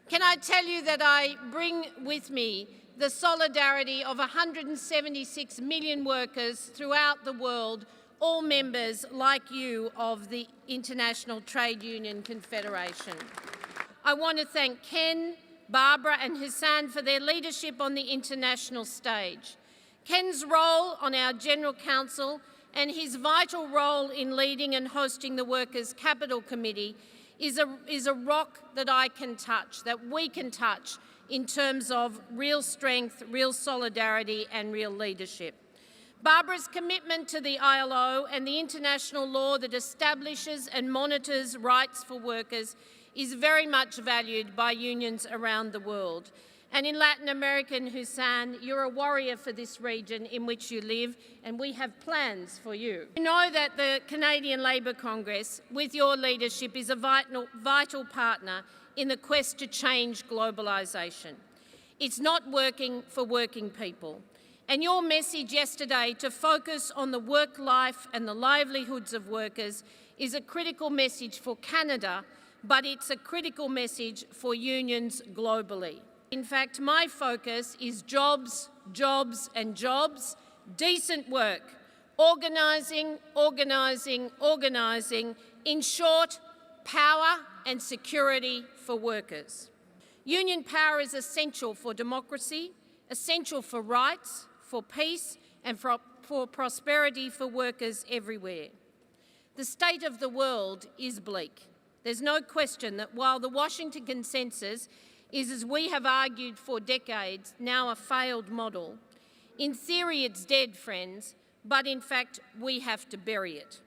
Can I tell you that I bring with me the solidarity of 176 million workers throughout the world, all members, like you, of the International Trade Union Confederation. I want to thank Ken, Barbara and Hassan for their leadership on the international stage. Ken's role on our General Council and his vital role in leading and hosting the Workers' Capital Committee is a rock that I can touch, that we can touch in terms of real strength, real solidarity and real leadership. Barbara's commitment to the ILO and the international law that establishes and monitors rights for workers is very much valued by unions around the world. And in Latin America, Hassan, you're a warrior for this region in which you live, and we have plans for you. You know that the Canadian Labour Congress, with your leadership, is a vital partner in the quest to change globalisation. It's not working for working people. And your message yesterday to focus on the work life and the livelihoods of workers is a critical message for Canada, but it's a critical message for unions globally. In fact, my focus is jobs, jobs and jobs, decent work, organising, organising, organising, in short, power and security for workers. Union power is essential for democracy, essential for rights, for peace and for prosperity for workers everywhere. The state of the world is bleak. There's no question that while the Washington Consensus is, as we have argued for decades, now a failed model, in theory it's dead, friends, but in fact we have to bury it.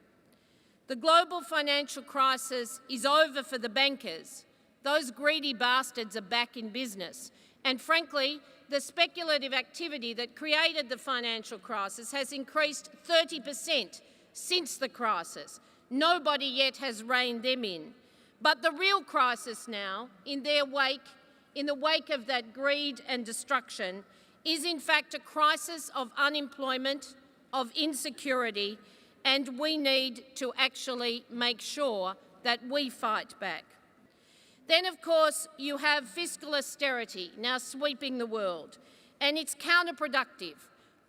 The global financial crisis is over for the bankers. Those greedy bastards are back in business. And frankly, the speculative activity that created the financial crisis has increased 30% since the crisis. Nobody yet has reined them in. But the real crisis now, in the wake of that greed and destruction, is in fact a crisis of unemployment, of insecurity, and we need to actually make sure that we fight back. Then, of course, you have fiscal austerity now sweeping the world, and it's counterproductive.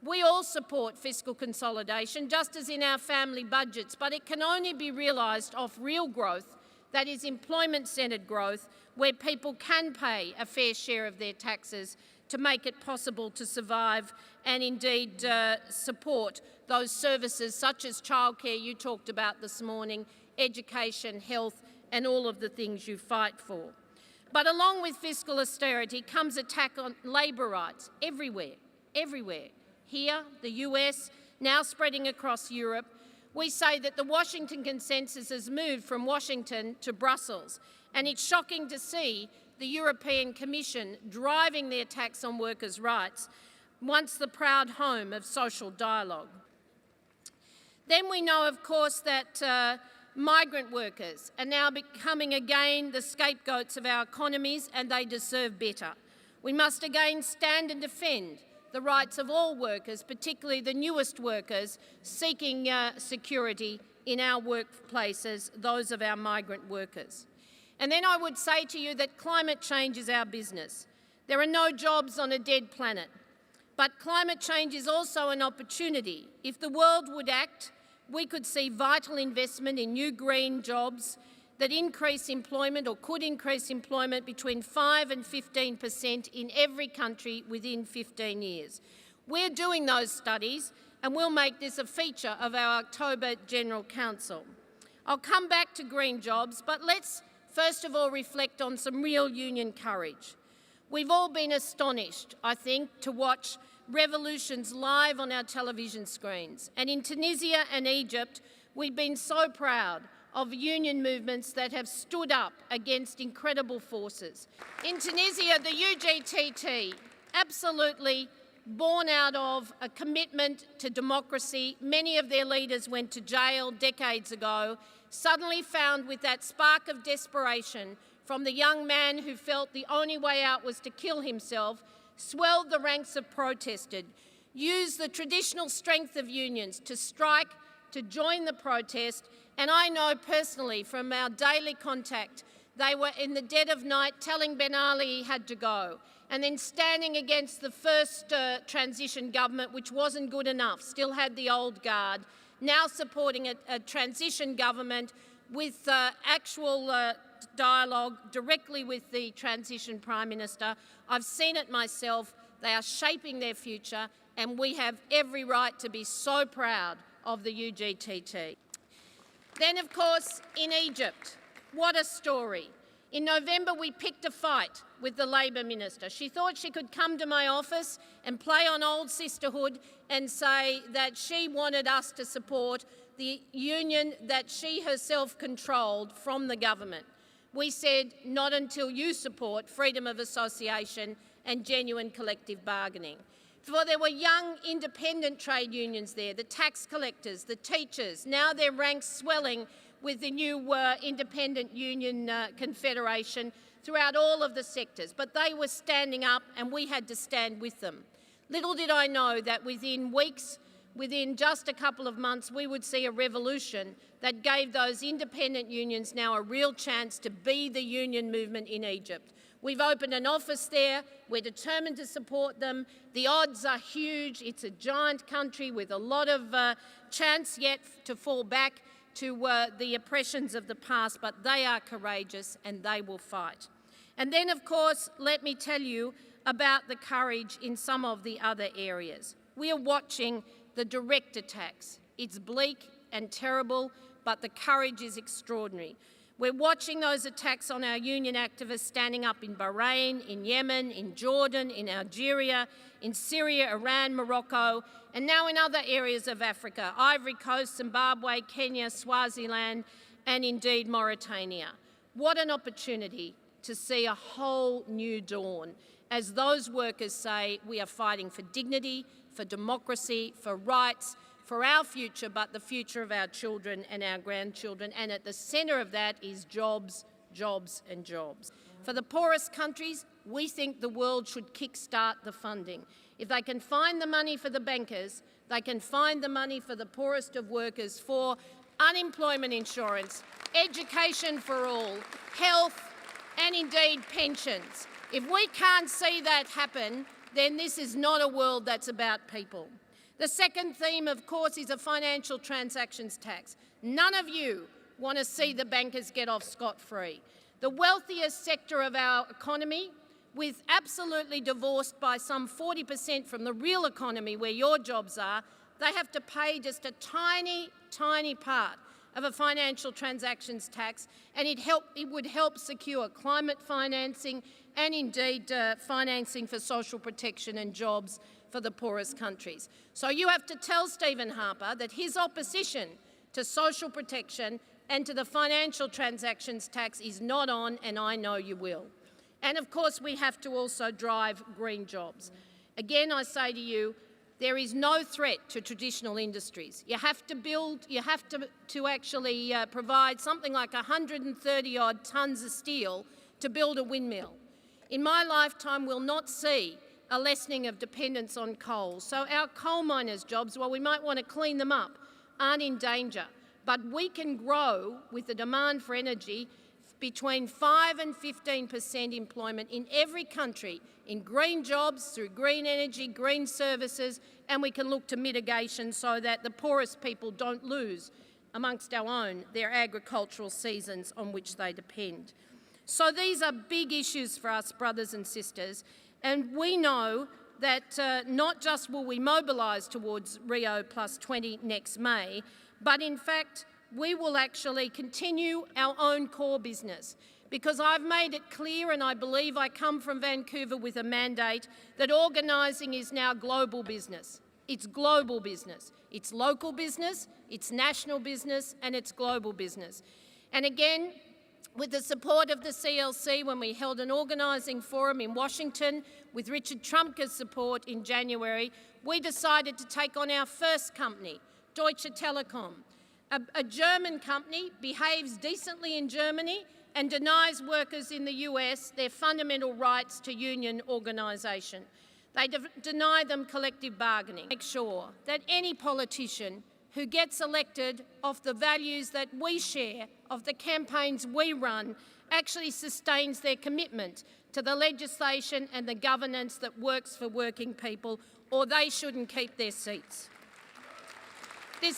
We all support fiscal consolidation, just as in our family budgets, but it can only be realised off real growth, that is employment-centred growth, where people can pay a fair share of their taxes to make it possible to survive and indeed support those services such as childcare you talked about this morning, education, health and all of the things you fight for. But along with fiscal austerity comes attack on labour rights everywhere, everywhere. Here, the US, now spreading across Europe. We say that the Washington Consensus has moved from Washington to Brussels, and it's shocking to see the European Commission driving the attacks on workers' rights, once the proud home of social dialogue. Then we know, of course, that migrant workers are now becoming again the scapegoats of our economies, and they deserve better. We must again stand and defend the rights of all workers, particularly the newest workers seeking security in our workplaces, those of our migrant workers. And then I would say to you that climate change is our business. There are no jobs on a dead planet, but climate change is also an opportunity. If the world would act, we could see vital investment in new green jobs that increase employment or could increase employment between 5 and 15% in every country within 15 years. We're doing those studies and we'll make this a feature of our October General Council. I'll come back to green jobs, but let's first of all reflect on some real union courage. We've all been astonished, I think, to watch revolutions live on our television screens. And in Tunisia and Egypt, we've been so proud of union movements that have stood up against incredible forces. In Tunisia, the UGTT, absolutely born out of a commitment to democracy. Many of their leaders went to jail decades ago, suddenly found with that spark of desperation from the young man who felt the only way out was to kill himself, swelled the ranks of protesters, used the traditional strength of unions to strike, to join the protest. And I know personally from our daily contact They were in the dead of night telling Ben Ali he had to go, and then standing against the first transition government, which wasn't good enough, still had the old guard, now supporting a transition government with actual dialogue directly with the transition Prime Minister. I've seen it myself. They are shaping their future, and we have every right to be so proud of the UGTT. Then, of course, in Egypt, what a story. In November, we picked a fight with the Labor Minister. She thought she could come to my office and play on old sisterhood and say that she wanted us to support the union that she herself controlled from the government. We said, not until you support freedom of association and genuine collective bargaining. For there were young independent trade unions there, the tax collectors, the teachers. Now their ranks swelling with the new Independent Union Confederation throughout all of the sectors. But they were standing up and we had to stand with them. Little did I know that within weeks, within just a couple of months, we would see a revolution that gave those independent unions now a real chance to be the union movement in Egypt. We've opened an office there. We're determined to support them. The odds are huge. It's a giant country with a lot of chance yet to fall back to the oppressions of the past, but they are courageous and they will fight. And then, of course, let me tell you about the courage in some of the other areas. We are watching the direct attacks. It's bleak and terrible, but the courage is extraordinary. We're watching those attacks on our union activists standing up in Bahrain, in Yemen, in Jordan, in Algeria, in Syria, Iran, Morocco, and now in other areas of Africa, Ivory Coast, Zimbabwe, Kenya, Swaziland, and indeed Mauritania. What an opportunity to see a whole new dawn as those workers say we are fighting for dignity, for democracy, for rights, for our future, but the future of our children and our grandchildren. And at the centre of that is jobs, jobs and jobs. For the poorest countries, we think the world should kickstart the funding. If they can find the money for the bankers, they can find the money for the poorest of workers, for unemployment insurance, education for all, health and indeed pensions. If we can't see that happen, then this is not a world that's about people. The second theme, of course, is a financial transactions tax. None of you want to see the bankers get off scot-free. The wealthiest sector of our economy, with absolutely divorced by some 40% from the real economy where your jobs are, they have to pay just a tiny, tiny part of a financial transactions tax, and it would help secure climate financing and indeed financing for social protection and jobs for the poorest countries. So you have to tell Stephen Harper that his opposition to social protection and to the financial transactions tax is not on, and I know you will. And of course we have to also drive green jobs. Again, I say to you, there is no threat to traditional industries. You have to actually provide something like 130 odd tonnes of steel to build a windmill. In my lifetime, we'll not see a lessening of dependence on coal. So our coal miners' jobs, while we might want to clean them up, aren't in danger. But we can grow with the demand for energy between 5 and 15% employment in every country in green jobs, through green energy, green services, and we can look to mitigation so that the poorest people don't lose amongst our own their agricultural seasons on which they depend. So these are big issues for us, brothers and sisters, and we know that not just will we mobilise towards Rio +20 next May, but in fact we will actually continue our own core business, because I've made it clear, and I believe I come from Vancouver with a mandate, that organising is now global business. It's global business. It's local business, it's national business, and it's global business. And again, with the support of the CLC, when we held an organising forum in Washington with Richard Trumka's support in January, we decided to take on our first company, Deutsche Telekom. A German company behaves decently in Germany and denies workers in the US their fundamental rights to union organisation. They deny them collective bargaining. Make sure that any politician who gets elected off the values that we share, of the campaigns we run, actually sustains their commitment to the legislation and the governance that works for working people, or they shouldn't keep their seats.